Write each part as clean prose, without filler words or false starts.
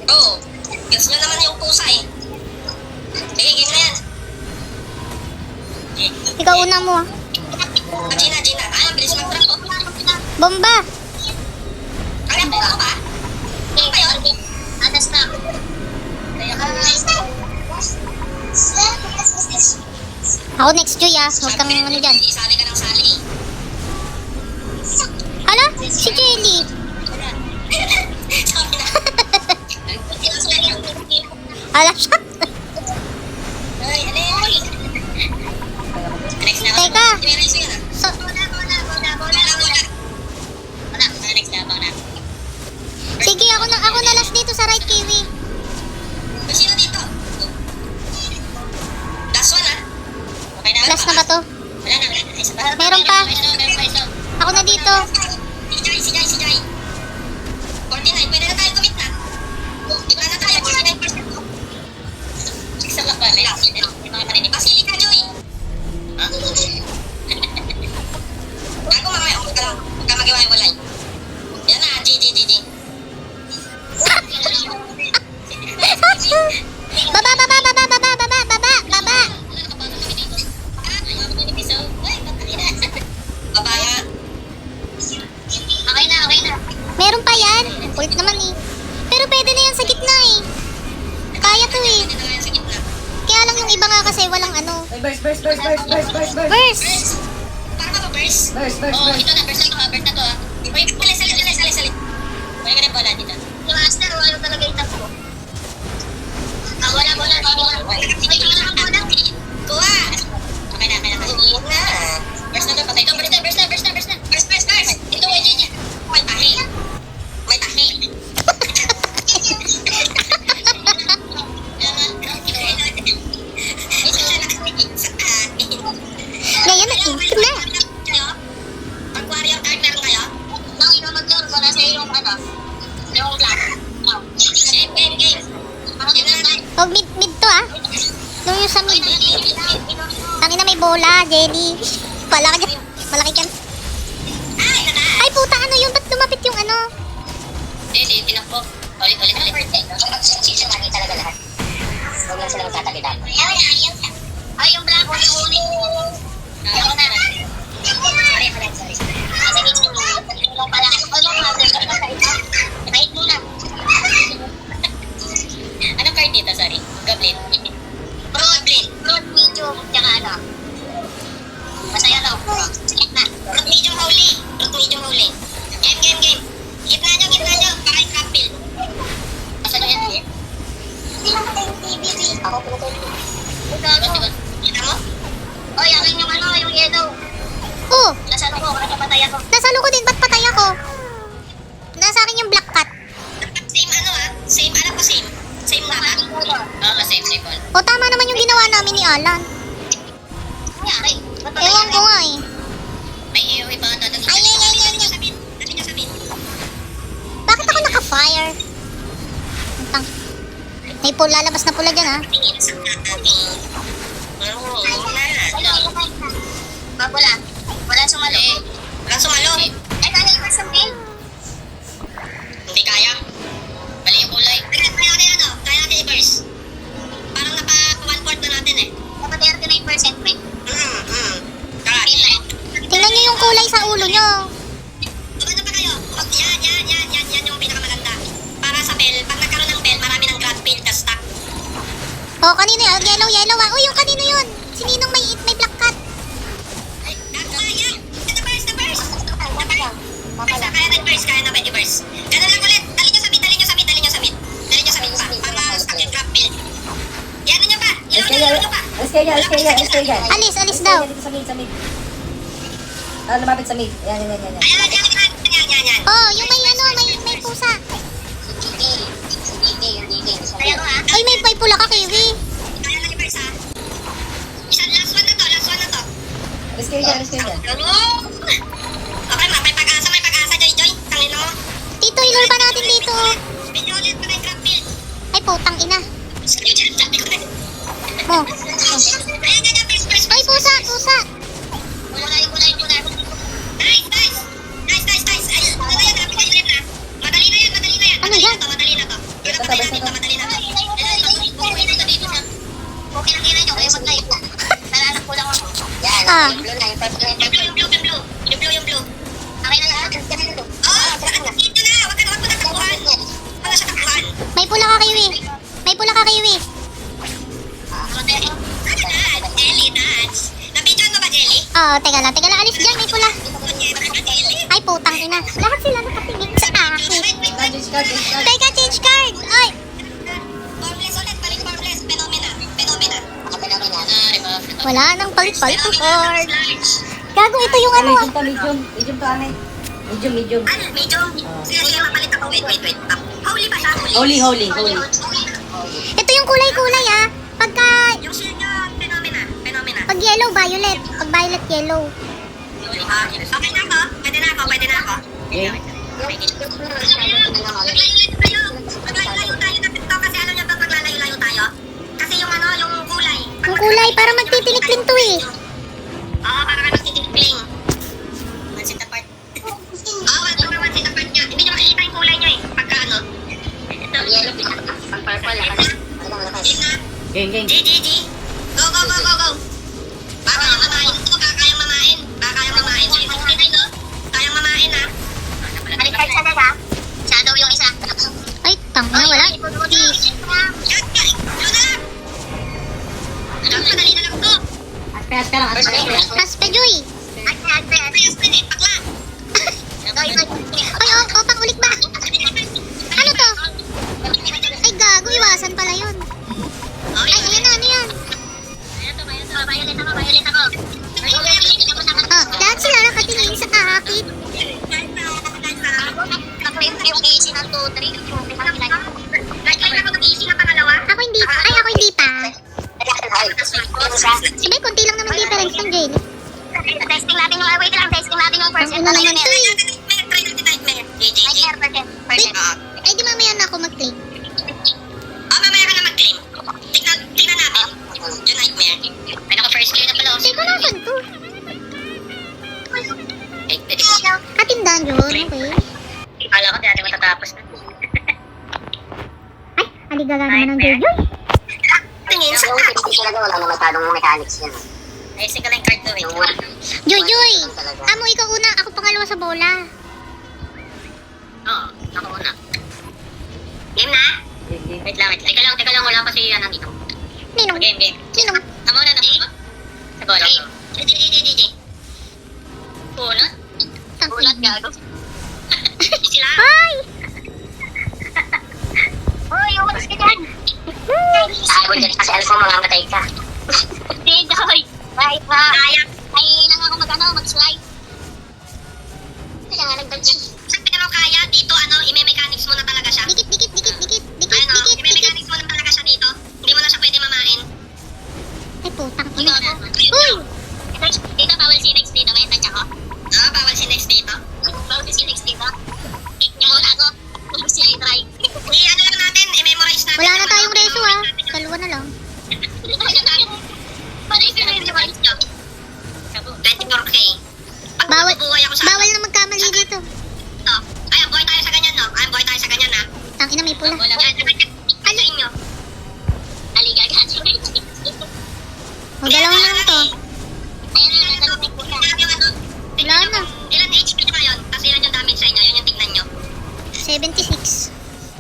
Oo. Guess nyo naman yung pusa eh. Sige, game na yan. Ikaw una mo ah. Gina. Ay, ang bilis mag-trap oh. Bomba! Kaya po ako ba? Ano ba yun? Atas na. Ako next, Joy ah. Huwag kang ano dyan. Isali ka ng sali. Hala? Si Jelly. Sabi na. Hala siya. Ay, ano yun? Next na ako. Teka. Tiniraso yan ah. So, Bola. Next na, bang na. sige, ako na last dito sa right, Kiwi. Sino dito? Last one ah. Okay na. Last na ba to? Wala na. Isa pa. Meron pa. Meron pa isa. Ako na dito. Si Jai. 49, pwede na tayo commit na. Iba na tayo, 49%. Isa ka pala. Hindi mga marinig. Pasili ka, Joy. Ha? Ako mamaya, huwag ka mag-iwalay. Yan na, G. Baba. Babaya. Okay na. Meron pa yan. Ult naman eh. Pero pwede na yan sa gitna eh. Kaya to eh. Pwede na yan sa gitna. Kaya lang yung iba nga kasi walang ano. Burst. Burst! Para ba burst? Oo, ito na. First na to ah. Uy, salit. Pwede ka rin bola dito. Si Master, ano talaga yung takbo? Ah, wala. Ay, wala kang bola. Kuha. Okay na. Huwag na. Burst na to, patay to. Burst na. Burst. Ito, YG. May tahi. Isa siya nakasingit sa akin. Ngayon na ink na. Pag warrior card meron kayo? Nang ino mag-laro ko na sa yung ano, yung black. Game. Game na. Huwag mid to ah. Nung yung sa mid. Tangina may bola, Jelly. Pala ka dyan. Malaki ka. Ay, nata. Ay puta, ano yun? Ba't lumapit yung ano? Hindi, tinakbo. Ulit. Sisi lagi talaga lahat. Huwag lang sila magtatagitan. Ay, yung black, yung unin. Ayaw na. Sorry. Sige, yung pala. Kahit muna. Anong card dito? Sorry. Goblin. Broad, medium, tsaka ano. Masaya daw. Sige na. Root medium holy. Game. Gitna nyo. Para yung crap build. Masaya yan. Hindi naman tayo TV. Ako pinatay. Kita mo? Oy, akin yung ano, yung yellow. Oh, Nasa ano ko, kaya patay ako. nasa luko din. Ba't patay ako? Nasa akin yung black cat. Same ano ah. Same, alam ko same. Same na ba? Oo, same all. O tama naman yung ginawa namin ni Alan. Nangyari. Ewan ko nga eh. May iuwi pa ata doon. Ay. Dali nyo sa mid. Bakit ako naka-fire? Tang. May lalabas na pula dyan ah. Tingin sa ating. Wala. Wala sumali. Walang sumalo. Ay, kala yung sa mail. Hindi kaya. Mali yung kulay. Kaya natin i-burst. Parang napa 1/4 na natin eh. Dapat 39% may. Kalahati. Tingnan nyo yung kulay sa ulo nyo. Ano pa kayo? Yan yung pinakamaganda. Para sa bell, pag nagkaroon ng bell, marami ng grad build na stack. O kanino yun? Yellow ah. Uy, yung kanino yun? Sininong may black cat? Ay, yan! The burst! Kaya na pwede burst. Ganun lang ulit. Dali nyo sa mid pa. Para stack yung grab build. Yan nyo pa. Ilaw nyo pa. Alis kayo. Alis daw. Dito sa mid. Lumapit sa mid. Yan. Yan. Oh, yung may pusa. Kaya ko ha. Ay, may pula ka, Kiwi. Kaya na i-burst ha. Last one na to. Alis kayo dyan. Okay, may pag-asa, Joy. Tangin mo. Tito, ilol pa natin dito. Video ulit pa yung grab build. Ay, putang ina. Sabi ko na. Mo. Ayan, first. Ay, pusa. Wala yung kulay. Nice. Ay, madali na yan. Ano yan? Madali na to. Yun ang patay Ah. Yung blue na, yung purple na yung blue. Yung blue. Okay na lahat. Oh, dito na. Wag mo na takuhan. Wala siya takuhan. May pula ka, Kiwi. May pula ka, Kiwi. Ano na? Jelly, dance. Nabidyoan mo ba, Jelly? Oo, teka lang. Alis dyan, may pula. Jelly. Ay, putang ina. Lahat sila nakatingin sa akin. Change card. Teka, change card. Ay, Formless ulit. Balik formless. Phenomena. wala nang palit-palit ng card. Gago, ito yung ano ah. Medium to, ane. Medium. Ano? Medyo. Sige, mapalit ako. Wait. Holy ba siya? Holy. Ito yung kulay-kulay ah. Pagka, Yung shield niya, phenomena. pag yellow, violet. Pag violet, yellow. Okay na ako. Pwede na ako. Okay. Maglalayo tayo na pito kasi alam niyo ba maglalayo tayo? Kasi yung ano, yung kulay. Yung kulay, para magtitilikling to eh. Oo, para ka nagtitimpling. One seat apart. Oo, one seat apart niya. Hindi niyo makikita yung kulay niyo eh. Pagka ano. Ito. Yellow, ang purple, lakas. Game na. Game. GG. Go. Baka kayang mamain ito. Baka kayang mamain. So, yung 69, no? Kayang mamain, ha? Balik card sana ka. Shadow yung isa. Ay, tanga, wala. Please. Yan, guys. Blue na lang. Madali na lang to. Aspe lang. Aspe, Joy. Ayos din eh. Pakla. Ay, oh, pang ulit ba? Ano to? Ay, gago, iwasan pala yun. Ay, ayan na, ano yan? Violet ako. Ah, lahat sila nakatingin sa akin. Naklaim ko yung AC ng 2-3. Nag-claim ako mag-easy na pangalawa. Ako hindi pa. Sabi, konti lang naman difference ng Jane. Testing natin yung, wait lang, testing natin yung first. Ang una naman to eh. Try natin nightmare. GG. Wait, ay di mamaya na ako mag-click. Mamaya ka na mag-claim. Tignan natin. Yung nightmare. May naka-first claim na pala. Teka, nasan to? Pwede ko. Katindahan yun, okay. Akala ko dati matatapos na. Ay, aligaga naman ng Joy. Tingin sa Hindi talaga wala na masyadong mechanics yun. ayusin ko lang yung card to. Wait. Joy! Amo, ikaw una, ako pangalawa sa bola. Oo, ako una. Game na? Wait lang. Teka lang. Wala pa si ano dito. Ninong. Game. Ninong. Tama na ba? Sa bola. GG. Punot? Ulat gago. Sila. Ay! Uy, umalis ka dyan. Sabi dyan kasi alam mo mamamatay ka. Hindi, Joy. Right pa. Kaya. Ay, lang ako mag-slide. Kaya nga nagdadyan. Sabi mo kaya dito ime-mechanics mo na talaga siya. Dikit. Ano, ime-mechanics mo na talaga siya dito. Hindi mo na siya pwede mamain. Ay, putang Uy, ina. gago. Uy! Dito, bawal si next dito. May touch ako. Bawal si next dito. Bawal si next dito. Kick niyo muna ako. Kung gusto niya i-try. Ano lang natin, i-memorize natin. Wala na tayong reso ah. Dalawa na lang. Paano yung device niyo? 24K. Bawal, Bubuhay ako sa bawal na magkamali dito. ito. Ay, buhay tayo sa ganyan, no? Buhay tayo sa ganyan, ha? Tangina, may pula. Wala. Ano sa inyo? Aligaga. O, dalawa na lang to. Ayan na, nandun po na. Wala na. Ilan HP nyo ngayon? Tapos ilan yung damage sa inyo? Yun yung tignan nyo. 76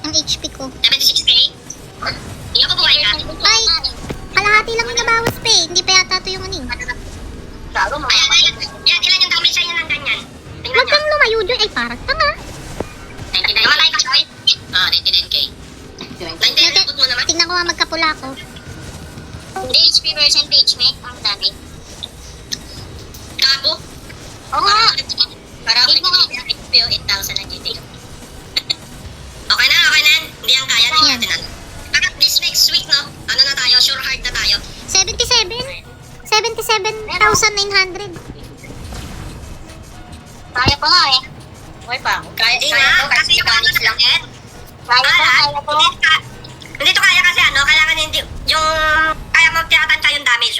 ang HP ko. 76K? Hindi ako buhay ka. Ay! Kalahati lang yung nabawas pa eh. Hindi pa yata ito yung ano eh. Gago mo. Ayan. Yan, ilan yung damage sa inyo ng ganyan? Tingnan Huwag nyo. kang lumayo dyan. Ay, parang tanga. 99K. Namatay ka, Joy? 99K. 99, abot mo naman. Tingnan ko nga magkapula ko. Hindi HP percentage, mate. Ang dami. Kabo? Oo nga. Para ako HP 8,000 na GT. Okay na. Hindi ang kaya. Hindi Yan. natin. At this next week, no? Ano na tayo? Sure hard na tayo. 77? 77,900. Kaya pa nga eh. Okay pa. Kaya na. Kasi yung ano lang yan. Kaya pa. Hindi to kaya kasi kaya hindi, yung, kaya mo tinatansya yung damage